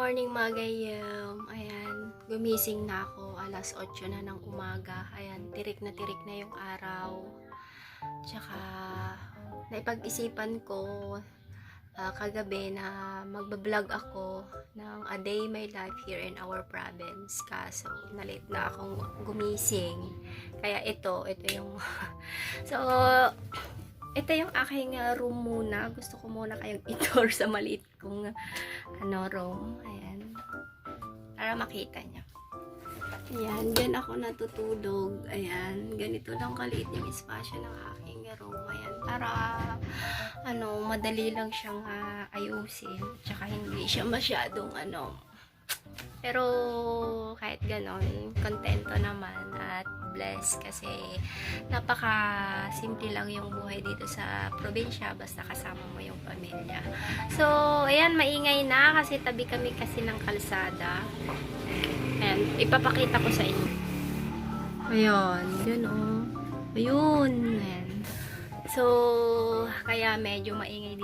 morning mga gayam. Ayan, gumising na ako. Alas 8 na ng umaga. Ayan, tirik na yung araw. Tsaka, naipag-isipan ko kagabi na magbablog ako ng A Day My Life here in our province. Kaso, nalit na akong gumising. Kaya ito yung so, ito yung aking room muna. Gusto ko muna kayong i-tour sa maliit kong room. Ayan. Para makita niyo. Ayan, dyan ako natutulog. Ayan, ganito lang kaliit yung espasyo ng aking room. Ayan, para madali lang siyang ayusin. Tsaka hindi siya masyadong pero kahit ganon, kontento naman at blessed kasi napaka simple lang yung buhay dito sa probinsya basta kasama mo yung pamilya. So, ayan, maingay na kasi tabi kami kasi ng kalsada. Ayan, ipapakita ko sa inyo. Ayan, yun ayun, ayan. So, kaya medyo maingay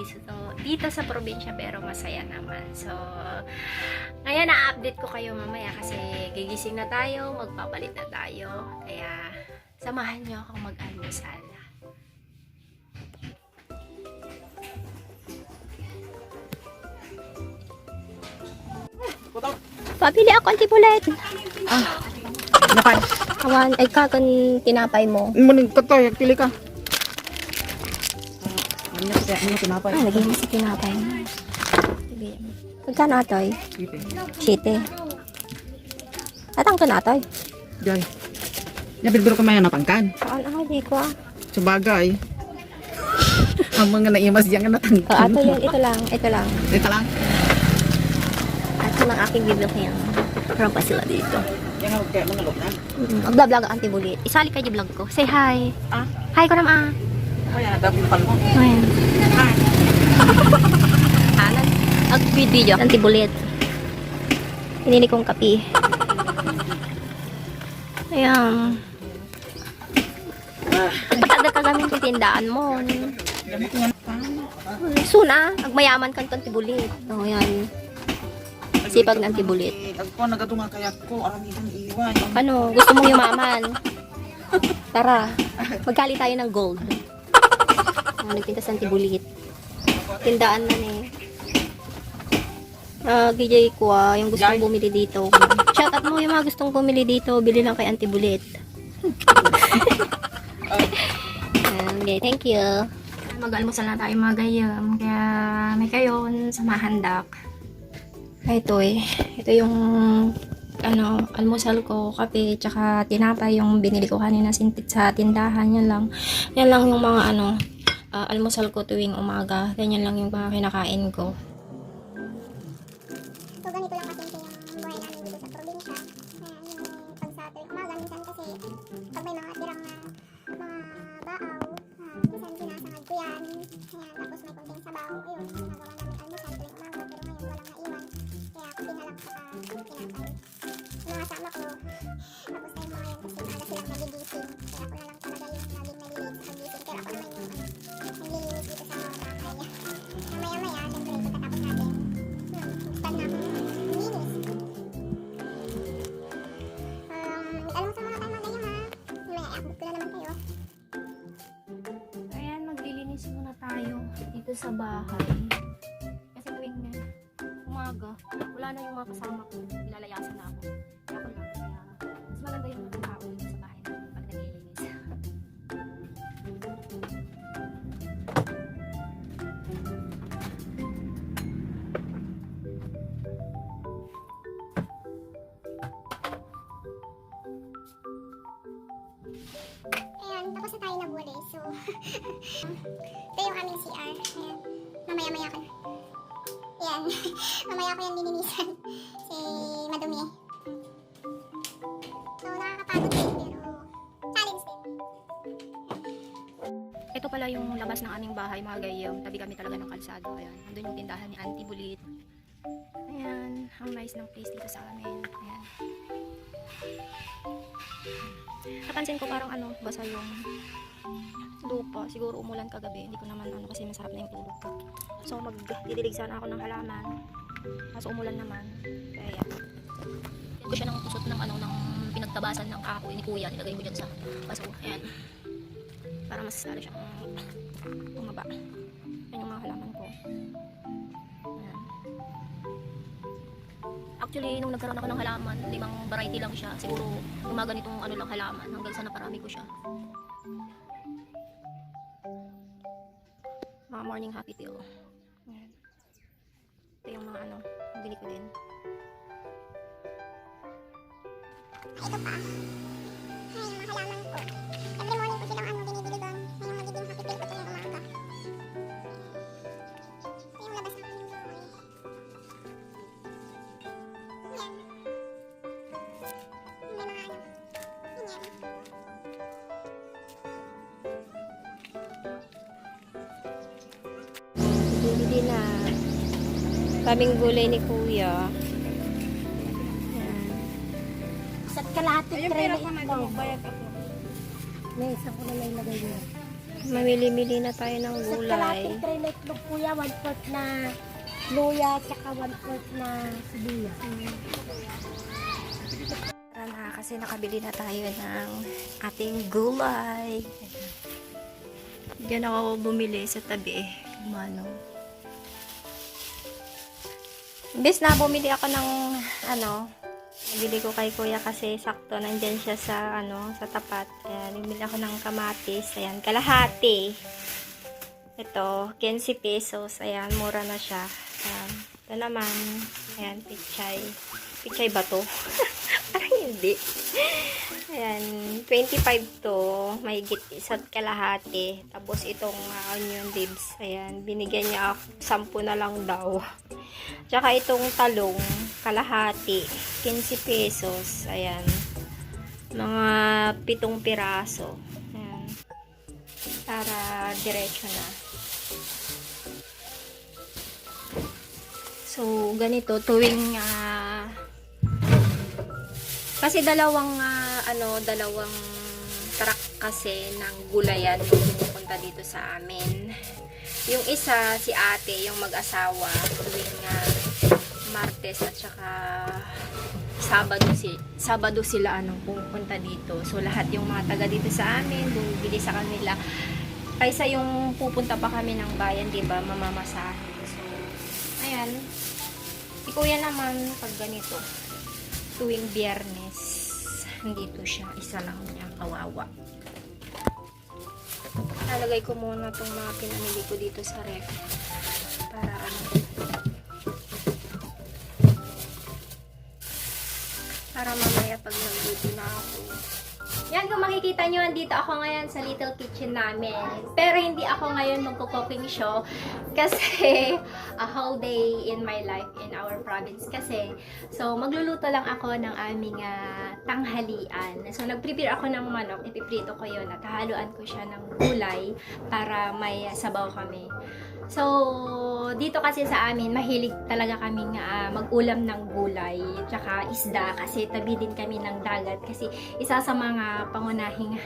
dito sa probinsya pero masaya naman. So, ngayon na-update ko kayo mamaya kasi gigising na tayo, magpapalit na tayo. Kaya, samahan nyo akong mag-almusal. Pabili ako antibulet. Napay. Awan, ay kakan tinapay mo. Muning katoy, pili ka. Ano tinapay? Lagay mo sa tinapay mo. Pagkano atoy? Site. Atang ka na atoy? Jay. Nabilbiro ka maya na pangkan. Saan di ko Sabagay. Ang mga naimas diyan nga natangkan. ato yan, ito lang. Ito lang. Ato lang aking bibig yan. Parang pa sila dito. Yan ang kaya mga loob na. Magbablog ang antibulit. Isali ka yung vlog ko. Say hi. Ah? Hi ko naman. Kaya dapat yung palmo. Ayan. Nag-video antibulit. Pinili kong kape. Ayan. Pagpatagda ka gamit yung tindaan mo. Suna, agmayaman ka ito antibulit. O, yan. Sipag na antibulit. Ako nagatunga kaya ko aramihan iwan. Ano, gusto mong yumaman? Tara, magkali tayo ng gold. Nagtinta sa antibulit. Tindaan na GJ ko yung gustong bumili dito. Shout out mo yung mga gustong bumili dito. Bili lang kay Antibulit. Okay, thank you. Mag-almusal na tayo mga gayam. Kaya may kayon sa mahandak. Ito ito yung almusal ko, kape, tsaka tinapay yung binili ko kanina sa tindahan. Yan lang yung mga almusal ko tuwing umaga. Ganyan lang yung mga kinakain ko. So, ganito lang kasi yung buhay namin dito sa probinsya. Ayan, yung pag sa tuwing umaga, minsan kasi pag may mga tirang na mga baaw, minsan sinasangad ko yan. Ayan, tapos may konting sabaw. Ayun, ginagawa namin almusal tuwing umaga. Pero ngayon walang naiwan. Kaya kape na lang sa tinapay. Yung mga sama ko, tapos ay mga yun kasi maaga silang magigising. Kaya ako na lang talaga yung laging nalilate sa pagising. Pero ako naman yung naglilinis dito sa mga bahay. Maya-maya, syempre, pagkatapos natin, buksan na akong linis. Alam mo sa mga tayo mga ganyan ha. May i-upload ko na naman kayo. Ayan, maglilinis muna tayo dito sa bahay. Kasi tuwing umaga, wala na yung mga kasama ko. Nilalayasan na ako. Kaya ako lang. Kaya mas maganda yung mga tao dito sa bahay natin pag naglilinis. Ayan, tapos na tayo nagbuli. So, ito yung aming CR. Ayan, mamaya-maya ko na. Ayan, mamaya ko yan lininisan. Kasi madumi. So, nakakapagod din, pero challenge din. Ito pala yung labas ng aming bahay, mga gayam. Tabi kami talaga ng kalsado. Ayan, nandun yung tindahan ni Auntie Bulit. Ayan, ang nice ng place dito sa amin. Ayan. Napansin ko parang basa yung lupa. Siguro umulan kagabi. Hindi ko naman kasi masarap na yung tulog ko. So magdidilig sana ako ng halaman. Kaso umulan naman. Kaya yan. Yan ko siya ng kusot ng ano, ng pinagtabasan ng kahoy ni kuya. Nilagay ko dyan sa baso. Ayan. Para mas lalo siyang bumaba. Yan yung mga halaman ko. Ayan. Actually, nung nagkaroon ako ng halaman, 5 variety lang siya. Siguro, yung mga ganitong ano lang halaman. Hanggang sa naparami ko siya. Mga morning happy pill. Ayan. Ito yung mga ano, bili ko din. Ito pa. Ay, yung mga halaman ko. Every morning ko silang binibili doon. Ay, yung magiging happy pill ko tuwing umaga. Ito yung labas ng aming bahay. Yan. May mga ano. Yan. Bili na. Kaming gulay ni kuya. Isa't kalahati tray na itlog. May isa ko na lang ilagay niya. Mamili-mili na tayo ng Isa't gulay. kalahati tray na itlog kuya, 1/4 na luya, tsaka 1/4 na sibuyas. Tara na, kasi nakabili na tayo ng ating gulay. Diyan ako bumili sa tabi. Mano. Imbes na bumili ako ng ano, bili ko kay kuya kasi sakto nandyan siya sa ano, sa tapat. Ayan, bumili ako ng kamatis. Ayan, kalahati. Ito, 15 pesos. Ayan, mura na siya. Ayan. Ito naman, ayan, pichay. Pichay ba to? Parang hindi. Ayan, 25 to. Mahigit isa't kalahati. Tapos itong onion leaves. Ayan, binigyan niya ako 10 na lang daw. Tsaka itong talong, kalahati. 15 pesos. Ayan. Mga 7 piraso. Ayan. Para diretso na. So, ganito, tuwing kasi dalawang truck kasi ng gulayan yung pumupunta dito sa amin. Yung isa, si ate, yung mag-asawa, tuwing Martes at saka Sabado sila pumupunta dito. So, lahat yung mga taga dito sa amin, bumibili sa kanila. Kaysa yung pupunta pa kami ng bayan, diba, mamamasahe. So, ayan. Si kuya naman, pag ganito, tuwing Biyernes, nandito siya. Isa lang niya, kawawa. Nalagay ko muna itong mga pinamili ko dito sa ref. Para para mamaya pag nandito na ako. Yan, kung makikita nyo, andito ako ngayon sa little kitchen namin. Pero hindi ako ngayon magko-cooking show kasi a whole day in my life in our province kasi. So, magluluto lang ako ng aming tanghalian. So, nag-prepare ako ng manok. Ipiprito ko yun at hahaluan ko siya ng gulay para may sabaw kami. So, dito kasi sa amin, mahilig talaga kaming mag-ulam ng gulay tsaka isda kasi tabi din kami ng dagat kasi isa sa mga pangunahing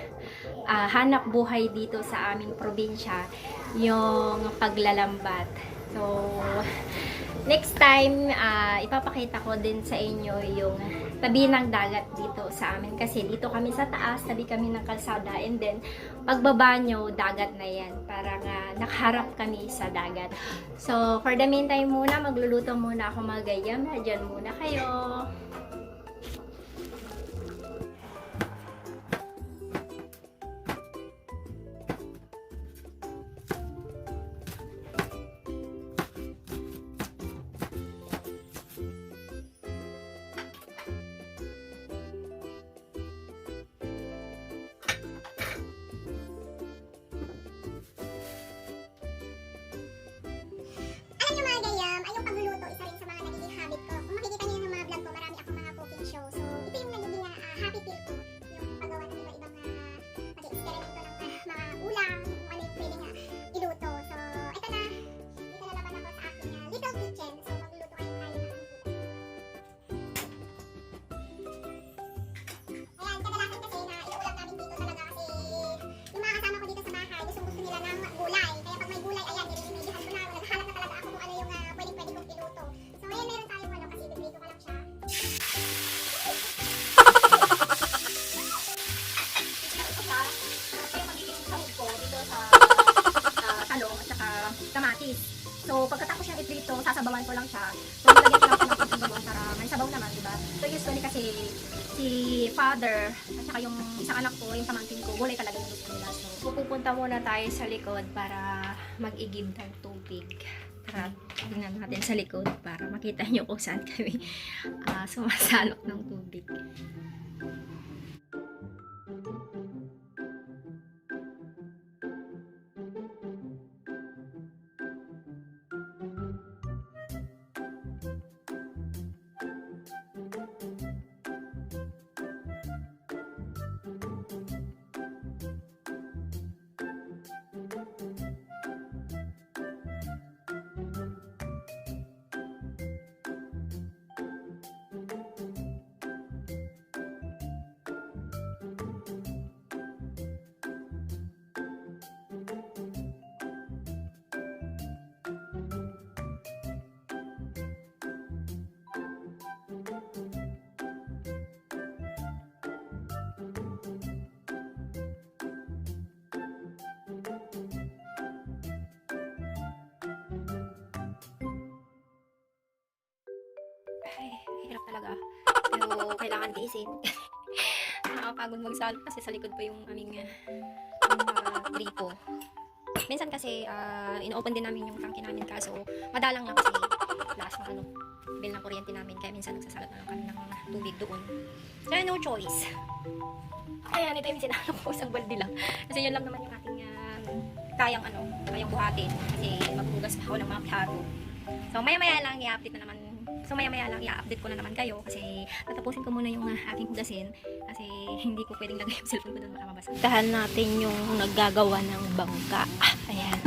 hanap buhay dito sa aming probinsya yung paglalambat. So, next time, ipapakita ko din sa inyo yung tabi ng dagat dito sa amin kasi dito kami sa taas, tabi kami ng kalsada and then pagbaba nyo, dagat na yan. Parang nakaharap kami sa dagat. So, for the meantime muna, magluluto muna ako mga gayam. Diyan muna kayo. Alam nyo mga gayam, ay yung pagluluto, isa rin sa mga nagiging habit ko. Kung makikita nyo yung mga vlog ko, marami akong mga cooking show. So, ito yung nagiging happy feel ko. Yung paggawa ng iba-ibang pag-experimento ng mga ulam, kung ano yung pwedeng iluto. So, ito na. Dito na naman ako sa aking little kitchen. So, magluluto kayo tayo ng ayan, kadalasan kasi na iuulam namin dito talaga kasi yung mga kasama ko dito sa bahay, gusto nila ng gulay. Kaya pag may gulay, ayan, nire-remedyohan ko na. Naghahanap na talaga ako kung ano yung pwedeng kong iluto. So, ayan, si father at saka yung isang anak ko, yung pamangkin ko, gulay talaga yung gusto nila. So, pupunta muna tayo sa likod para mag-igib ng tubig. Tara, tingnan natin sa likod para makita nyo kung saan kami sumasalok ng tubig. Ay, hirap talaga. Pero kailangan tiisin. Nakakapagod magsalok kasi sa likod pa yung aming gripo. Minsan kasi ino-open din namin yung tangke namin kaso madalang nga kasi last ng bill ng kuryente namin kaya minsan nagsasalat na lang kami ng tubig doon. Kaya no choice. Ayan, ito yung sinalo ko isang balde lang. Kasi yun lang naman yung ating kayang buhatin kasi maghugas pa ako ng mga plato. So maya-maya lang i-update na naman. So maya-maya lang i-update ko na naman kayo kasi tatapusin ko muna yung aking hugasin kasi hindi ko pwedeng lagay yung cellphone ko doon makamabasa. Tahan natin yung naggagawa ng bangka. Ayan.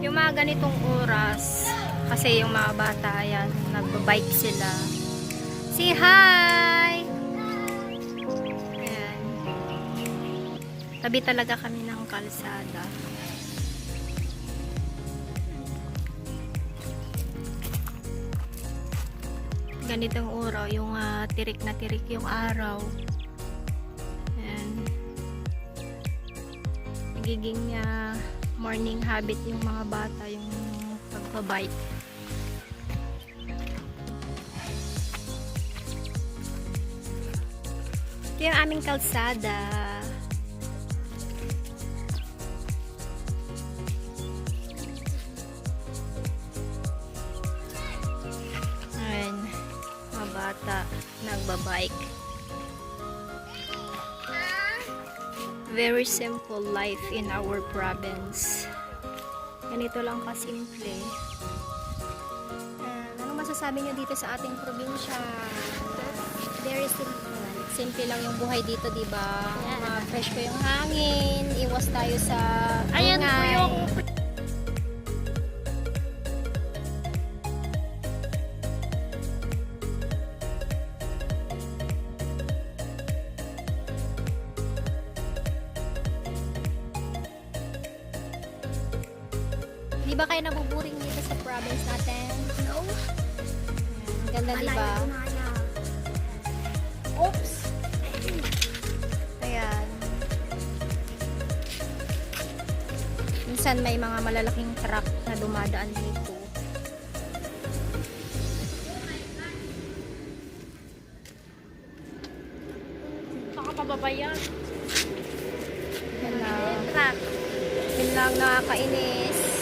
Yung mga ganitong oras, kasi yung mga bata, ayan, nagbabike sila. Say hi! Ayan. Tabi talaga kami ng kalsada. Ganitong oraw, yung tirik na tirik yung araw. Ayan. Nagiging morning habit yung mga bata, yung pagbabike. Ito yung aming kalsada. Ayan, mga bata nagbabike. Very simple life in our province. Ganito lang kasimple. Ano masasabi nyo dito sa ating probinsya? Very simple. Simple lang yung buhay dito, di ba? Fresh ko yung hangin, iwas tayo sa Ayan po ingay. yung Di ba kayo nabuburing dito sa province natin? No? Ang ganda, di ba? Oops! Ayan. Minsan may mga malalaking truck na dumadaan dito. Baka pababayan. Yan lang. Truck. Yun lang, nakakainis.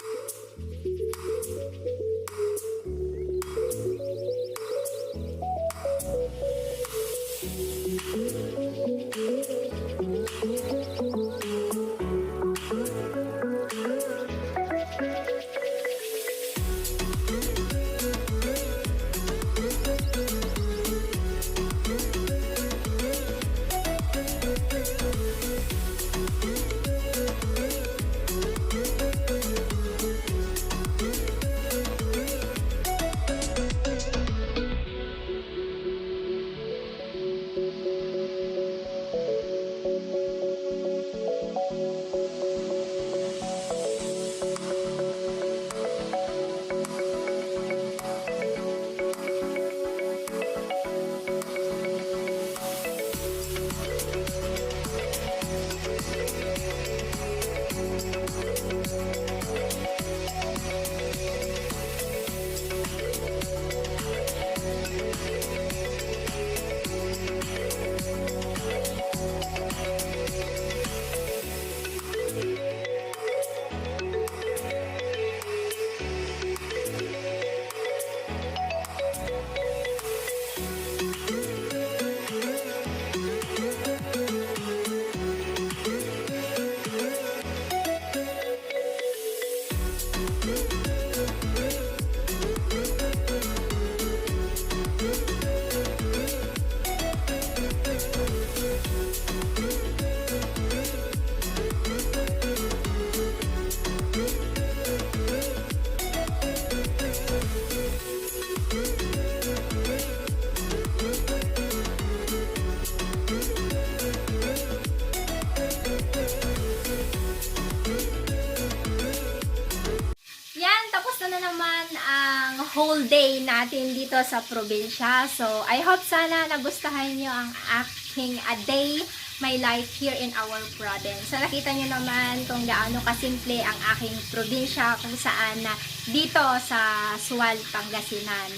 whole day natin dito sa probinsya. So, I hope sana nagustuhan nyo ang aking day, my life here in our province. So, nakita nyo naman kung gaano kasimple ang aking probinsya kung saan dito sa Sual, Pangasinan.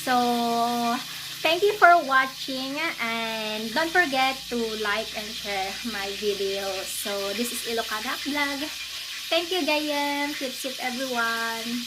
So, thank you for watching and don't forget to like and share my video. So, this is Ilocada Vlog. Thank you, Gayem. Keep safe, everyone.